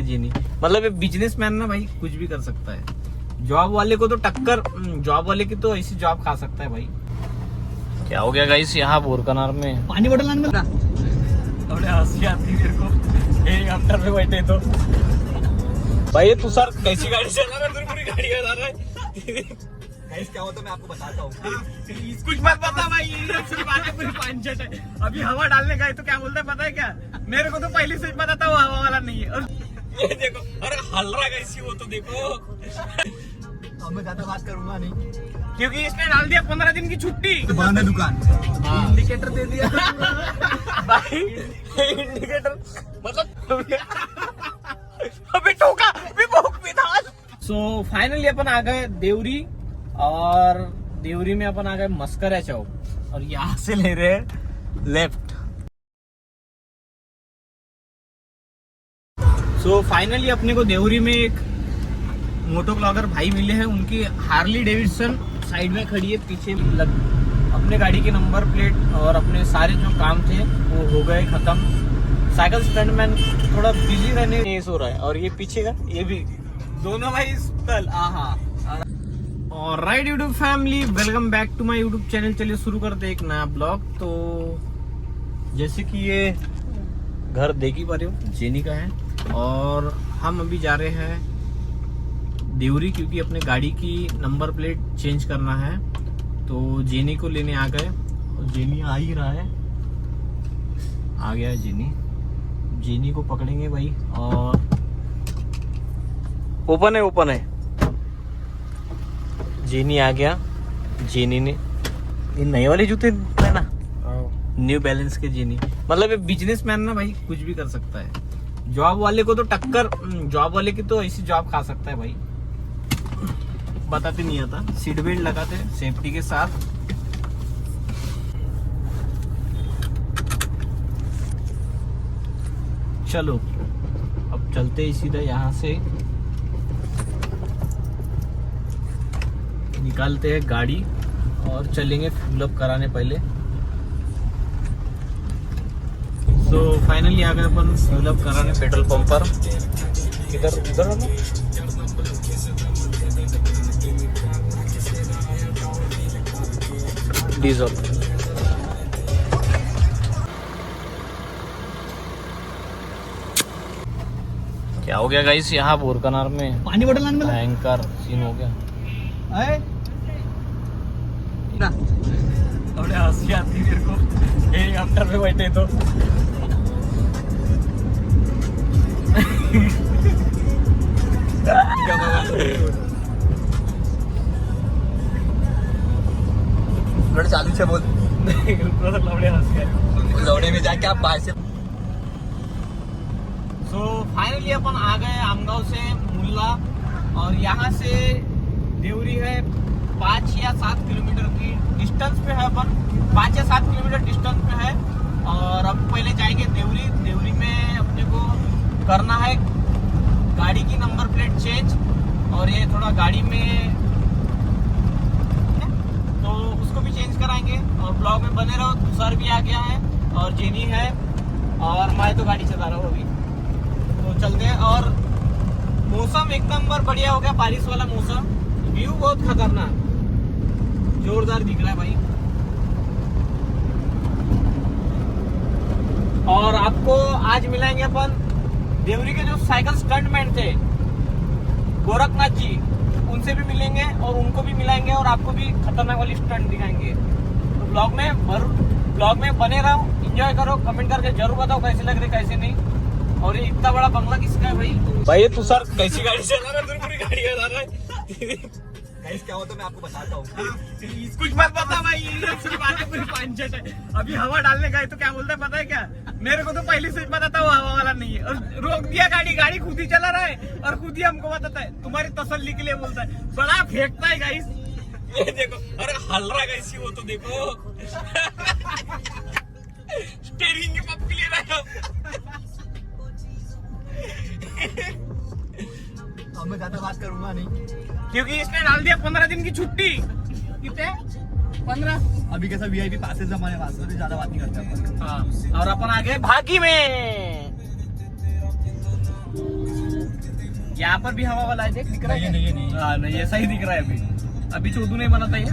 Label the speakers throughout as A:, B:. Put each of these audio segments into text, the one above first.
A: जी नहीं, मतलब ये बिजनेसमैन ना भाई कुछ भी कर सकता है। जॉब वाले को तो टक्कर, जॉब वाले की तो ऐसी जॉब खा सकता है भाई। क्या हो गया गाइस यहाँ बोरकनार में?
B: पानी बोतल आने मिला।
A: थोड़े हंसी आती है मेरे को हेलीकॉप्टर में बैठे तो। भाई तू सर कैसी गाड़ी चला रहा है? पूरी गाड़ी चला रहा है।
B: गाइस क्या होता है मैं आपको बताता हूँ।
A: कुछ मत बता भाई, ये सिर्फ बातें पूरी पांचट है। अभी हवा डालने गए तो क्या बोलता है पता है क्या? मेरे को तो पहले से ही पता था वो हवा वाला नहीं है। और ये देखो, अरे हल रहा कैसी वो तो देखो।
B: अब मैं ज्यादा बात करूंगा नहीं
A: क्योंकि इसने डाल दिया 15 दिन की छुट्टी।
B: तो बंद है दुकान। इंडिकेटर दे दिया
A: भाई इंडिकेटर मतलब अबे ठोका भी भोग भी था। सो फाइनली अपन आ गए देवरी, और देवरी में अपन आ गए मस्करा चौक, और यहाँ से ले रहे हैं लेफ्ट। सो फाइनली अपने को देवरी में एक मोटो ब्लॉगर भाई मिले हैं। उनकी हार्ली डेविडसन साइड में खड़ी है, पीछे अपने गाड़ी की नंबर प्लेट और अपने सारे जो काम थे वो हो गए खत्म। साइकिल स्टंटमैन थोड़ा बिजी रहने नहीं सो रहा है, और ये पीछे का ये भी दोनों भाई स्थल। और right YouTube family, welcome back to my YouTube channel. चलिए शुरू करते एक नया ब्लॉग। तो जैसे कि ये घर देख ही पा रहे हो जेनी का है, और हम अभी जा रहे हैं देवरी, क्योंकि अपने गाड़ी की नंबर प्लेट चेंज करना है। तो जेनी को लेने आ गए, और जेनी आ ही रहा है, आ गया है जेनी। जेनी को पकड़ेंगे भाई, और ओपन है जेनी आ गया। जेनी ने ये नए वाले जूते है ना, न्यू बैलेंस के जेनी, मतलब ये बिजनेसमैन ना भाई कुछ भी कर सकता है। जॉब वाले को तो टक्कर, जॉब वाले की तो ऐसी जॉब खा सकता है भाई। बताते नहीं आता, सीट बेल्ट लगाते सेफ्टी के साथ। चलो अब चलते ही सीधा यहाँ से निकालते हैं गाड़ी और चलेंगे फुल अप कराने पहले। सो फाइनली आ गए अपन फुल अप कराने पेट्रोल पंप पर। किधर उधर है ना? डीजल क्या हो गया गाइस यहाँ बोरकनार में?
B: पानी बोतल आने मिला।
A: भयंकर सीन हो गया। थोड़े हंसी आती मेरे को हेलीकॉप्टर में बैठे तो।
B: चालू से बोल लौड़े में जाके आप बाहर से।
A: सो फाइनली अपन आ गए आमगांव से मुल्ला, और यहाँ से देवरी है 5 या 7 किलोमीटर की डिस्टेंस पे है। अपन 5 या 7 किलोमीटर डिस्टेंस पे है, और अब पहले जाएंगे देवरी। देवरी में अपने को करना है गाड़ी की नंबर प्लेट चेंज, और ये थोड़ा गाड़ी में तो उसको भी चेंज कराएंगे। और ब्लॉग में बने रहो। तुषार भी आ गया है, और जेनी है, और मैं तो गाड़ी चला रहा हूँ अभी। तो चलते हैं। और मौसम एक नंबर बढ़िया हो गया, बारिश वाला मौसम। व्यू बहुत खतरनाक जोरदार दिख रहा है भाई। और आपको आज मिलाएंगे अपन देवरी के जो साइकिल स्टंटमैन थे गोरखनाथ जी, उनसे भी मिलेंगे, और उनको भी मिलाएंगे, और आपको भी खतरनाक वाली स्टंट दिखाएंगे। तो ब्लॉग में बने रहो, एंजॉय करो, कमेंट करके जरूर बताओ कैसे लग रहे कैसे नहीं। और ये इतना बड़ा बंगला किसका है भाई? भाई तू सर कैसी गाड़ी चला रहा है? पूरी गाड़ी चला रहा है।
B: गाइस क्या होता है मैं आपको बताता हूँ।
A: कुछ मत बता भाई, ये सिर्फ बातें पूरी पांचट है। अभी हवा डालने गए तो क्या बोलता है पता है क्या? मेरे को तो पहले से ही पता था वो हवा वाला नहीं है, और रोक दिया गाड़ी खुद ही चला रहा है, और खुद ही हमको बताता है, तुम्हारी तसल्ली के लिए बोलता है। बड़ा फेंकता है गाइस, ये देखो, अरे हल रहा कैसी वो तो देखो। स्टीयरिंग के पंप के लिए रहा।
B: अब मैं ज्यादा बात करूंगा नहीं
A: क्योंकि इसने डाल दिया 15 दिन की छुट्टी। कितने? 15।
B: अभी कैसा वीआईपी पासेस हमारे पास, तो ज्यादा बात नहीं करते अपन।
A: हाँ, और अपन आ गए भागी में। यहाँ पर भी हवा वाला है, देख दिख रहा है?
B: नहीं, नहीं।
A: हाँ नहीं, ऐसा ही दिख रहा है अभी चोदू नहीं बना था ये।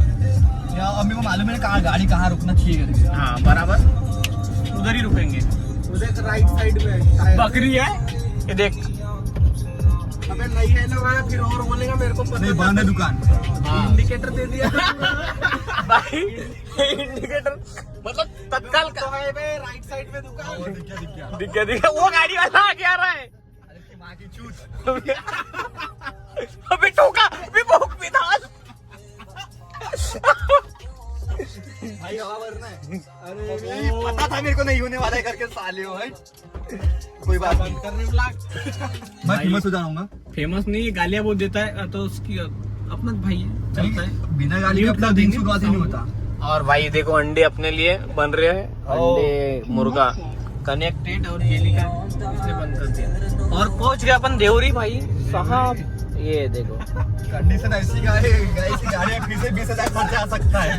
B: यार अम्मी को मालूम है कहाँ गाड़ी कहाँ रुकना चाहिए करके।
A: हाँ बराबर, उधर ही रुकेंगे।
C: उधर राइट साइड में टायर।
A: बकरी है ये देख।
C: अबे नहीं है ना भाई, फिर और बोलेगा मेरे को पता
B: नहीं, बंद है दुकान।
C: इंडिकेटर दे दिया
A: भाई इंडिकेटर मतलब तत्काल
C: तो है बे, राइट साइड में दुकान।
A: दिख गया वो गाड़ी वाला आगे आ रहा है।
B: अरे की माँ की चूत।
A: अबे ठोका भी भूख भी था।
B: भाई हवा भरना है। अरे पता था मेरे को नहीं होने वाला है करके साले हो। कोई बात नहीं,
C: करने ब्लॉक।
B: मैं फेमस हो जाऊंगा।
A: फेमस नहीं, गालियां बहुत देता है तो उसकी अपना भाई है, चलता है।
B: बिना गाली का अपना दिन शुरुआत ही नहीं होता।
A: और भाई देखो अंडे अपने लिए बन रहे हैं, अंडे मुर्गा कनेक्टेड और जेली का इसने बंद कर दिया। और पहुंच गए अपन देवरी भाई साहब। ये देखो
B: कंडीशन ऐसी का है, ऐसी गाड़ी फिर से 20,000 खर्चा आ सकता है।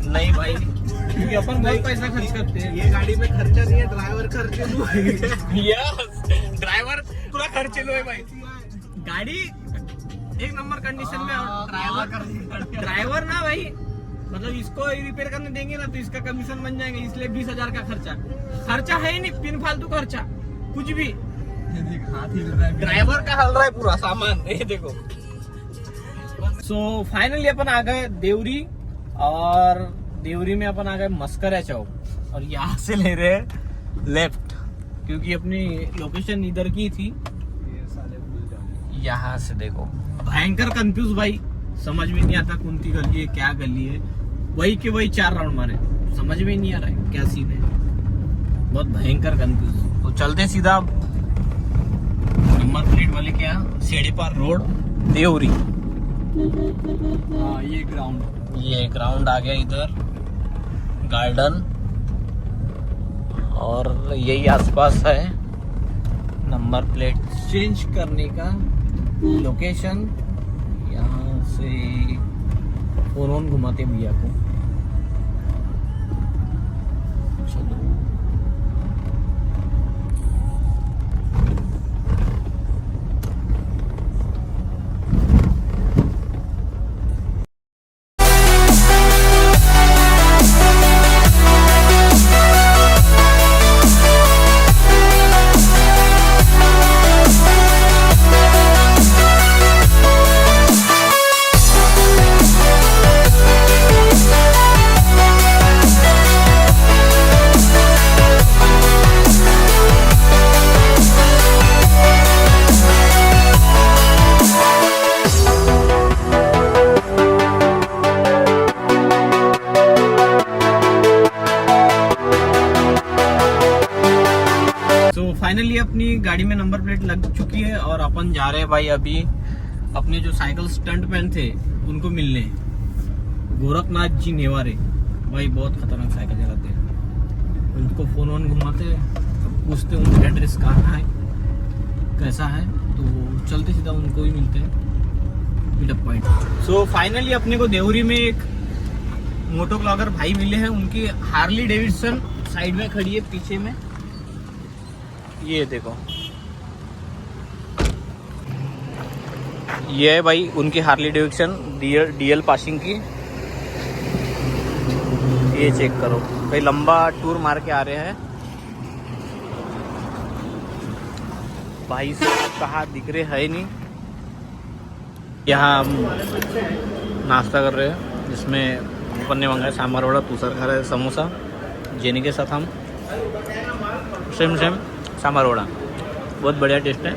A: नहीं भाई, क्योंकि अपन बहुत पैसा खर्च करते हैं।
C: ये गाड़ी में खर्चा नहीं है, ड्राइवर खर्चे लो।
A: यस, ड्राइवर पूरा खर्चे लो है भाई। गाड़ी एक नंबर कंडीशन में, और ड्राइवर ना भाई, मतलब इसको रिपेयर करने देंगे ना तो इसका कमीशन बन जाएंगे, इसलिए 20,000 का खर्चा है ही नहीं, बिन फालतू खर्चा कुछ भी। ड्राइवर का हल रहा है पूरा सामान, ये देखो। सो फाइनली अपन आ गए देवरी, और देवरी में अपन आ गए मस्करा चौक, और यहाँ से ले रहे हैं लेफ्ट, क्योंकि अपनी लोकेशन इधर की थी। यहाँ से देखो भयंकर कंफ्यूज भाई, समझ में नहीं आता कौन सी गली है क्या गली है। वही के वही 4 राउंड मारे, समझ में नहीं आ रहा है क्या सीन है, बहुत भयंकर कंफ्यूज। तो चलते सीधा नंबर प्लेट वाले क्या, सेड़ीपार रोड देवरी।
B: हाँ ये
A: ग्राउंड आ गया इधर, गार्डन और यही आसपास है। नंबर प्लेट चेंज करने का लोकेशन, यहाँ से फोन घुमाते भैया को। चलो फाइनली अपनी गाड़ी में नंबर प्लेट लग चुकी है, और अपन जा रहे हैं भाई अभी अपने जो साइकिल स्टंट मैन थे उनको मिलने। गोरखनाथ जी नेवारे भाई बहुत खतरनाक साइकिल चलाते हैं, उनको फोन वोन घुमाते पूछते उनका एड्रेस कहाँ है कैसा है, तो चलते सीधा उनको ही मिलते हैं मीटअप पॉइंट। सो फाइनली अपने को देवरी में एक मोटो ब्लॉगर भाई मिले हैं, उनकी हार्ली डेविडसन साइड में खड़ी है पीछे में, ये देखो ये है भाई उनकी हार्ली डेविडसन डीएल पासिंग की। ये चेक करो भाई, लंबा टूर मार के आ रहे हैं भाई से, कहाँ दिख रहे है नहीं। यहाँ हम नाश्ता कर रहे हैं, जिसमें अपन ने मंगाया सांभर वड़ा, तुषार खा रहा है समोसा, जेनी के साथ हम सेम सांभर वड़ा, बहुत बढ़िया टेस्ट है।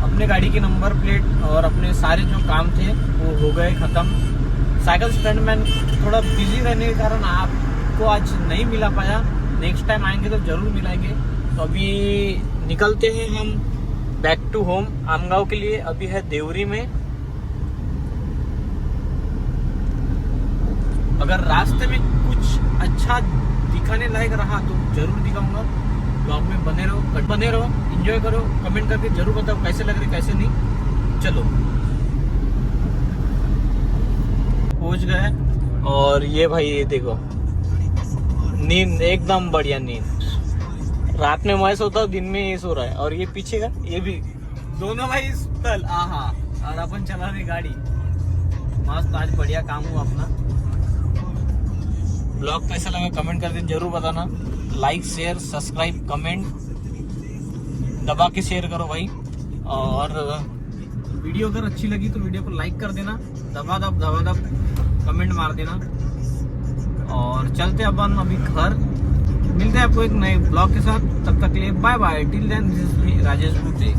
A: अपने गाड़ी की नंबर प्लेट और अपने सारे जो काम थे वो हो गए ख़त्म। साइकिल स्टैंड में थोड़ा बिजी रहने के कारण आपको आज नहीं मिला पाया, नेक्स्ट टाइम आएंगे तो ज़रूर मिलाएंगे। तो अभी निकलते हैं हम बैक टू होम आमगांव के लिए। अभी है देवरी में। अगर रास्ते में कुछ अच्छा दिखाने लायक रहा तो जरूर दिखाऊंगा। ब्लॉग में बने रहो, एंजॉय करो, कमेंट करके जरूर बताओ कैसे लग रहे कैसे नहीं। चलो पहुंच गए, और ये भाई ये देखो नींद एकदम बढ़िया नींद। रात में मैं सोता हूँ, दिन में ये सो रहा है, और ये पीछे का ये भी, दोनों भाई तल आहा, और अपन चला रहे गाड़ी मस्त। आज बढ़िया काम हुआ अपना। ब्लॉग कैसा लगा कमेंट करके जरूर बताना। लाइक शेयर सब्सक्राइब कमेंट दबा के शेयर करो भाई। और वीडियो अगर अच्छी लगी तो वीडियो को लाइक कर देना, दबा दब कमेंट मार देना। और चलते अपन अभी घर, मिलते हैं आपको एक नए ब्लॉग के साथ। तब तक के लिए bye bye, till then this is me Rajesh Gupte.